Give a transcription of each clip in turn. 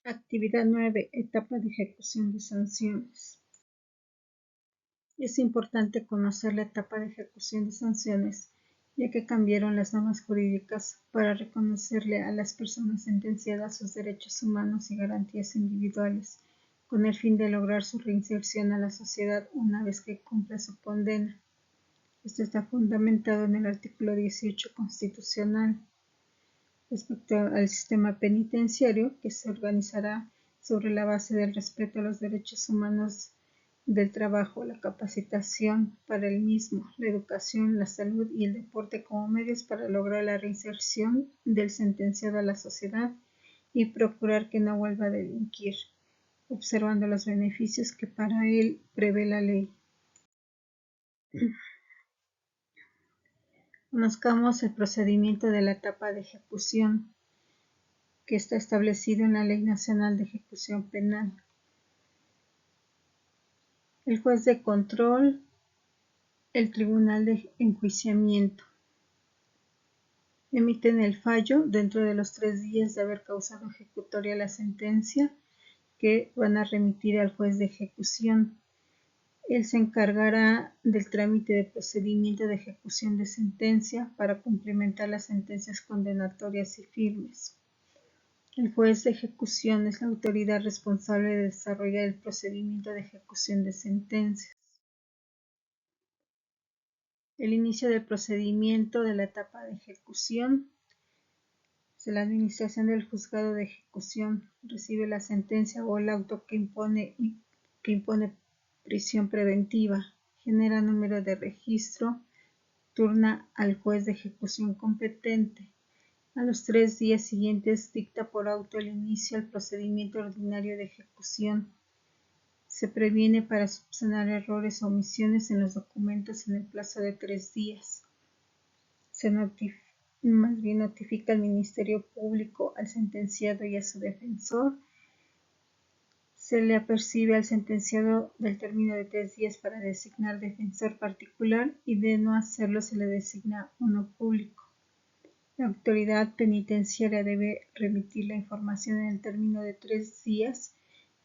Actividad 9. Etapa de ejecución de sanciones. Es importante conocer la etapa de ejecución de sanciones, ya que cambiaron las normas jurídicas para reconocerle a las personas sentenciadas sus derechos humanos y garantías individuales, con el fin de lograr su reinserción a la sociedad una vez que cumpla su condena. Esto está fundamentado en el artículo 18 constitucional. Respecto al sistema penitenciario, que se organizará sobre la base del respeto a los derechos humanos del trabajo, la capacitación para el mismo, la educación, la salud y el deporte como medios para lograr la reinserción del sentenciado a la sociedad y procurar que no vuelva a delinquir, observando los beneficios que para él prevé la ley. Conozcamos el procedimiento de la etapa de ejecución, que está establecido en la Ley Nacional de Ejecución Penal. El juez de control, el tribunal de enjuiciamiento, emiten el fallo dentro de los 3 días de haber causado ejecutoria la sentencia, que van a remitir al juez de ejecución. Él se encargará del trámite de procedimiento de ejecución de sentencia para cumplimentar las sentencias condenatorias y firmes. El juez de ejecución es la autoridad responsable de desarrollar el procedimiento de ejecución de sentencias. El inicio del procedimiento de la etapa de ejecución. La administración del juzgado de ejecución recibe la sentencia o el auto que impone prisión preventiva, genera número de registro, turna al juez de ejecución competente. A los 3 días siguientes dicta por auto el inicio del procedimiento ordinario de ejecución. Se previene para subsanar errores o omisiones en los documentos en el plazo de 3 días. Se notifica al Ministerio Público, al sentenciado y a su defensor. Se le apercibe al sentenciado del término de 3 días para designar defensor particular y de no hacerlo se le designa uno público. La autoridad penitenciaria debe remitir la información en el término de 3 días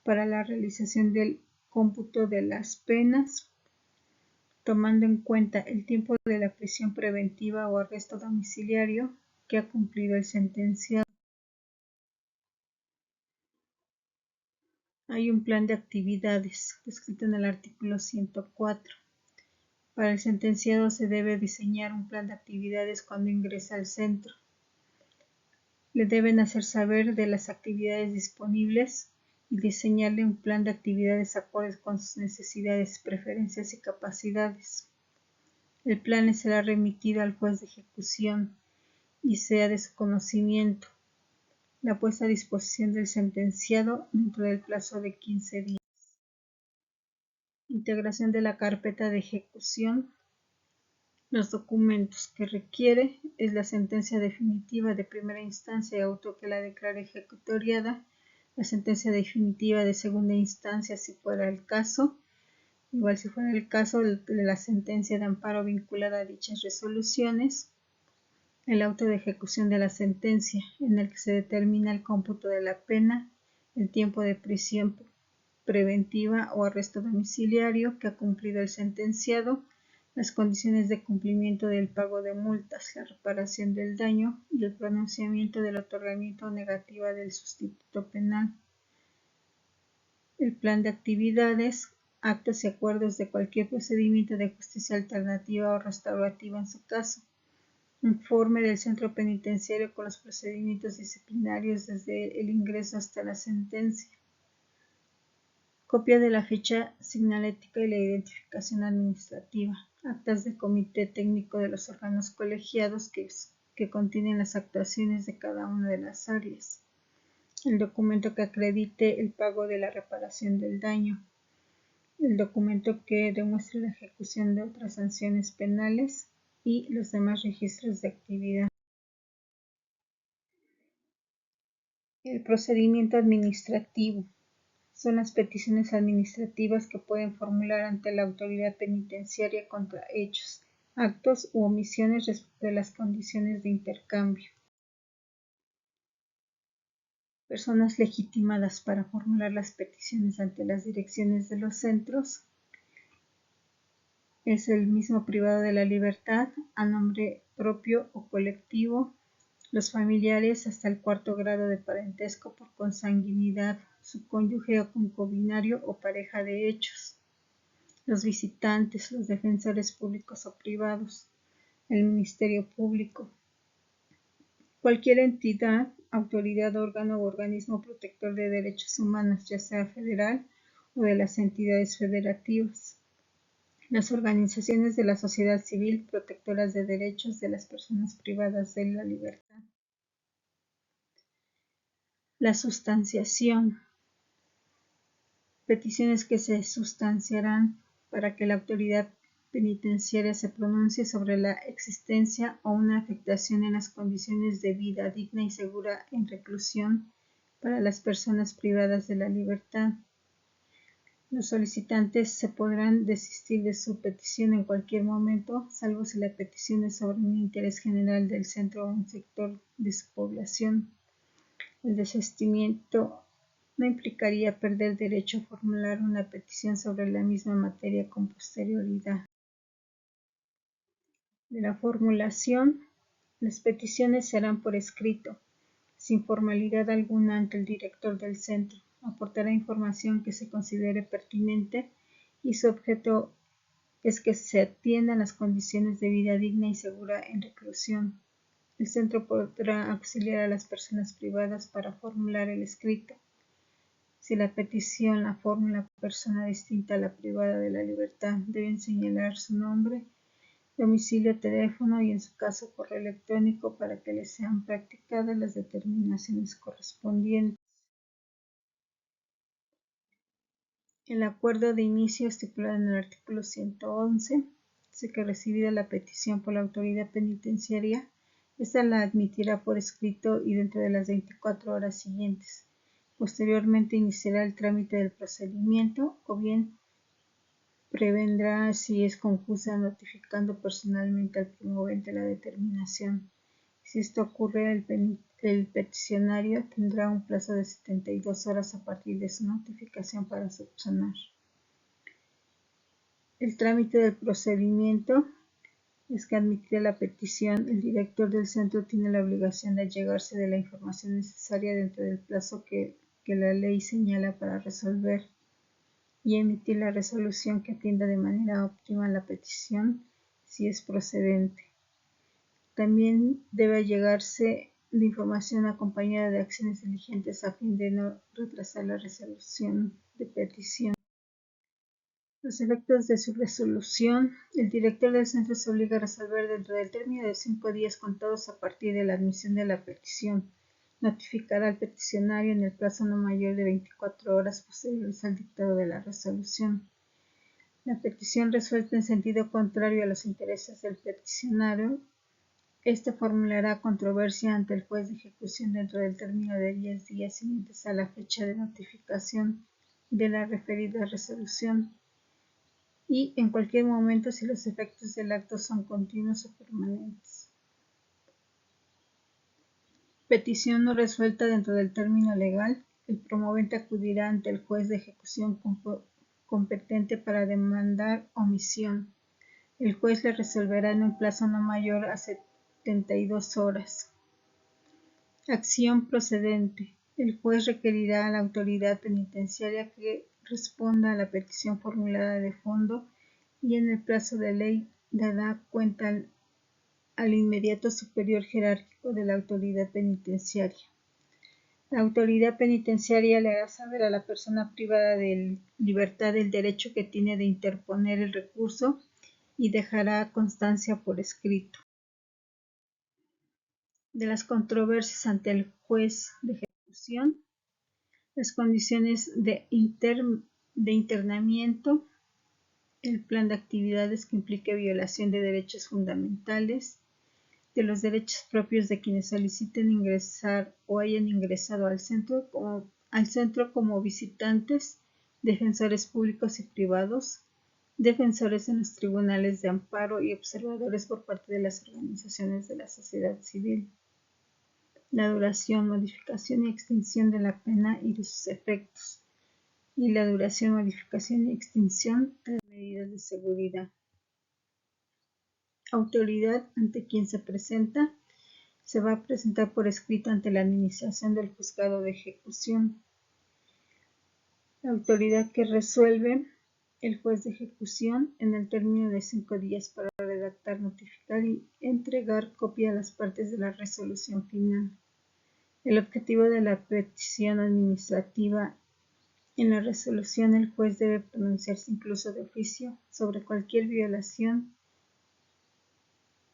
para la realización del cómputo de las penas, tomando en cuenta el tiempo de la prisión preventiva o arresto domiciliario que ha cumplido el sentenciado. Hay un plan de actividades descrito en el artículo 104. Para el sentenciado se debe diseñar un plan de actividades cuando ingresa al centro. Le deben hacer saber de las actividades disponibles y diseñarle un plan de actividades acordes con sus necesidades, preferencias y capacidades. El plan le será remitido al juez de ejecución y sea de su conocimiento la puesta a disposición del sentenciado dentro del plazo de 15 días. Integración de la carpeta de ejecución. Los documentos que requiere es la sentencia definitiva de primera instancia y auto que la declare ejecutoriada, la sentencia definitiva de segunda instancia si fuera el caso, igual si fuera el caso de la sentencia de amparo vinculada a dichas resoluciones, el auto de ejecución de la sentencia en el que se determina el cómputo de la pena, el tiempo de prisión preventiva o arresto domiciliario que ha cumplido el sentenciado, las condiciones de cumplimiento del pago de multas, la reparación del daño y el pronunciamiento del otorgamiento o negativa del sustituto penal. El plan de actividades, actos y acuerdos de cualquier procedimiento de justicia alternativa o restaurativa en su caso. Informe del centro penitenciario con los procedimientos disciplinarios desde el ingreso hasta la sentencia. Copia de la ficha signalética y la identificación administrativa. Actas de comité técnico de los órganos colegiados que contienen las actuaciones de cada una de las áreas. El documento que acredite el pago de la reparación del daño. El documento que demuestre la ejecución de otras sanciones penales y los demás registros de actividad. El procedimiento administrativo. Son las peticiones administrativas que pueden formular ante la autoridad penitenciaria contra hechos, actos u omisiones respecto de las condiciones de intercambio. personas legitimadas para formular las peticiones ante las direcciones de los centros es el mismo privado de la libertad a nombre propio o colectivo, los familiares hasta el 4º grado de parentesco por consanguinidad, su cónyuge o concubinario o pareja de hechos, los visitantes, los defensores públicos o privados, el Ministerio Público, cualquier entidad, autoridad, órgano u organismo protector de derechos humanos, ya sea federal o de las entidades federativas, las organizaciones de la sociedad civil protectoras de derechos de las personas privadas de la libertad. La sustanciación. Peticiones que se sustanciarán para que la autoridad penitenciaria se pronuncie sobre la existencia o una afectación en las condiciones de vida digna y segura en reclusión para las personas privadas de la libertad. Los solicitantes se podrán desistir de su petición en cualquier momento, salvo si la petición es sobre un interés general del centro o un sector de su población. El desistimiento no implicaría perder derecho a formular una petición sobre la misma materia con posterioridad. De la formulación, las peticiones serán por escrito, sin formalidad alguna ante el director del centro. Aportará información que se considere pertinente y su objeto es que se atiendan las condiciones de vida digna y segura en reclusión. El centro podrá auxiliar a las personas privadas para formular el escrito. Si la petición la formula persona distinta a la privada de la libertad, deben señalar su nombre, domicilio, teléfono y en su caso correo electrónico para que les sean practicadas las determinaciones correspondientes. El acuerdo de inicio estipulado en el artículo 111 dice que recibida la petición por la autoridad penitenciaria, ésta la admitirá por escrito y dentro de las 24 horas siguientes. Posteriormente iniciará el trámite del procedimiento o bien prevendrá, si es confusa, notificando personalmente al promovente la determinación. Si esto ocurre, el peticionario tendrá un plazo de 72 horas a partir de su notificación para subsanar. El trámite del procedimiento es que admitirá la petición, el director del centro tiene la obligación de allegarse de la información necesaria dentro del plazo que la ley señala para resolver y emitir la resolución que atienda de manera óptima la petición si es procedente. También debe allegarse de información acompañada de acciones diligentes a fin de no retrasar la resolución de petición. Los efectos de su resolución. El director del centro se obliga a resolver dentro del término de 5 días contados a partir de la admisión de la petición. Notificará al peticionario en el plazo no mayor de 24 horas posteriores al dictado de la resolución. La petición resuelta en sentido contrario a los intereses del peticionario, este formulará controversia ante el juez de ejecución dentro del término de 10 días siguientes a la fecha de notificación de la referida resolución y en cualquier momento si los efectos del acto son continuos o permanentes. Petición no resuelta dentro del término legal. El promovente acudirá ante el juez de ejecución competente para demandar omisión. El juez le resolverá en un plazo no mayor a 72 horas. Acción procedente. El juez requerirá a la autoridad penitenciaria que responda a la petición formulada de fondo y en el plazo de ley dará cuenta al inmediato superior jerárquico de la autoridad penitenciaria. La autoridad penitenciaria le hará saber a la persona privada de libertad el derecho que tiene de interponer el recurso y dejará constancia por escrito. De las controversias ante el juez de ejecución, las condiciones de internamiento, el plan de actividades que implique violación de derechos fundamentales, de los derechos propios de quienes soliciten ingresar o hayan ingresado al centro como visitantes, defensores públicos y privados, defensores en los tribunales de amparo y observadores por parte de las organizaciones de la sociedad civil. la duración, modificación y extinción de la pena y de sus efectos, y la duración, modificación y extinción de las medidas de seguridad. Autoridad ante quien se presenta. Se va a presentar por escrito ante la administración del juzgado de ejecución. La autoridad que resuelve, el juez de ejecución, en el término de 5 días para redactar, notificar y entregar copia a las partes de la resolución final. El objetivo de la petición administrativa. En la resolución, el juez debe pronunciarse incluso de oficio sobre cualquier violación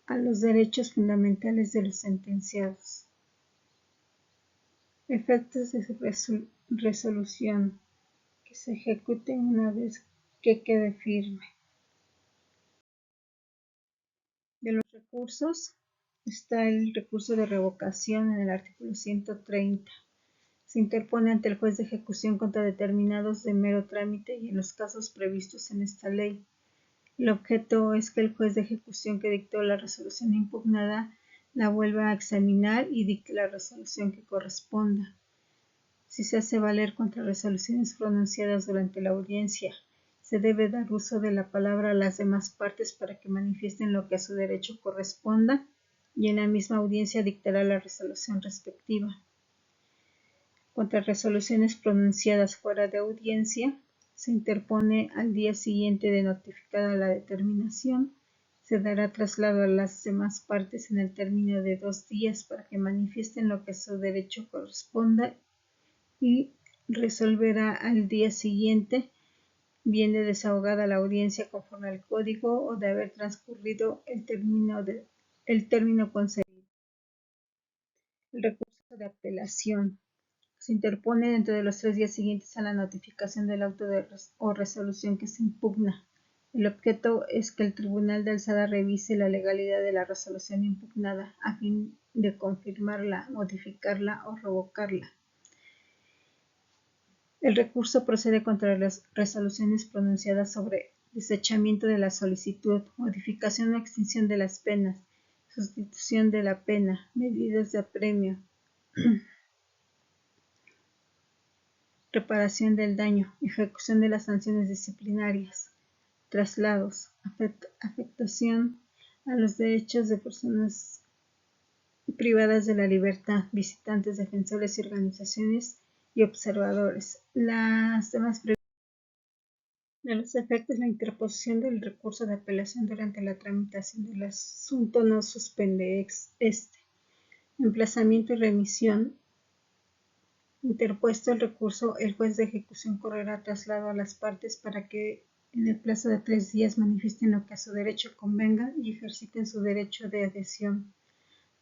a los derechos fundamentales de los sentenciados. Efectos de resolución. Que se ejecute una vez que quede firme. De los recursos, está el recurso de revocación en el artículo 130. Se interpone ante el juez de ejecución contra determinados de mero trámite y en los casos previstos en esta ley. El objeto es que el juez de ejecución que dictó la resolución impugnada la vuelva a examinar y dicte la resolución que corresponda. Si se hace valer contra resoluciones pronunciadas durante la audiencia, se debe dar uso de la palabra a las demás partes para que manifiesten lo que a su derecho corresponda y en la misma audiencia dictará la resolución respectiva. Contra resoluciones pronunciadas fuera de audiencia, se interpone al día siguiente de notificada la determinación, se dará traslado a las demás partes en el término de 2 días para que manifiesten lo que a su derecho corresponda y resolverá al día siguiente, bien de desahogada la audiencia conforme al código o de haber transcurrido el término concedido. El recurso de apelación se interpone dentro de los 3 días siguientes a la notificación del auto o resolución que se impugna. El objeto es que el Tribunal de Alzada revise la legalidad de la resolución impugnada a fin de confirmarla, modificarla o revocarla. El recurso procede contra las resoluciones pronunciadas sobre desechamiento de la solicitud, modificación o extinción de las penas, sustitución de la pena, medidas de apremio, reparación del daño, ejecución de las sanciones disciplinarias, traslados, afectación a los derechos de personas privadas de la libertad, visitantes, defensores y organizaciones y observadores. Las demás de los efectos, la interposición del recurso de apelación durante la tramitación del asunto no suspende emplazamiento y remisión. Interpuesto el recurso, el juez de ejecución correrá traslado a las partes para que en el plazo de 3 días manifiesten lo que a su derecho convenga y ejerciten su derecho de adhesión.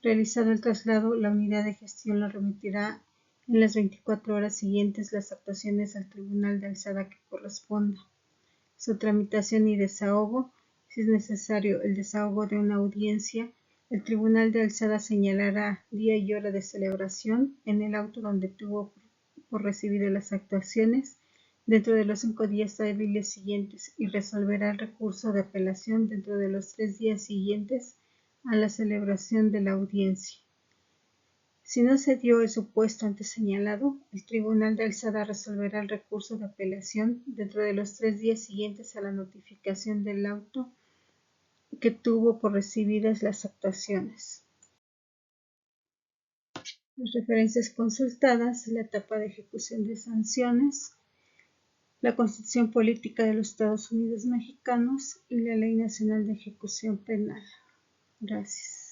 Realizado el traslado, la unidad de gestión le remitirá en las 24 horas siguientes las actuaciones al Tribunal de Alzada que corresponda. Su tramitación y desahogo. Si es necesario el desahogo de una audiencia, el Tribunal de Alzada señalará día y hora de celebración en el auto donde tuvo por recibido las actuaciones dentro de los 5 días hábiles siguientes y resolverá el recurso de apelación dentro de los 3 días siguientes a la celebración de la audiencia. Si no se dio el supuesto antes señalado, el Tribunal de Alzada resolverá el recurso de apelación dentro de los 3 días siguientes a la notificación del auto que tuvo por recibidas las actuaciones. Las referencias consultadas, la etapa de ejecución de sanciones, la Constitución Política de los Estados Unidos Mexicanos y la Ley Nacional de Ejecución Penal. Gracias.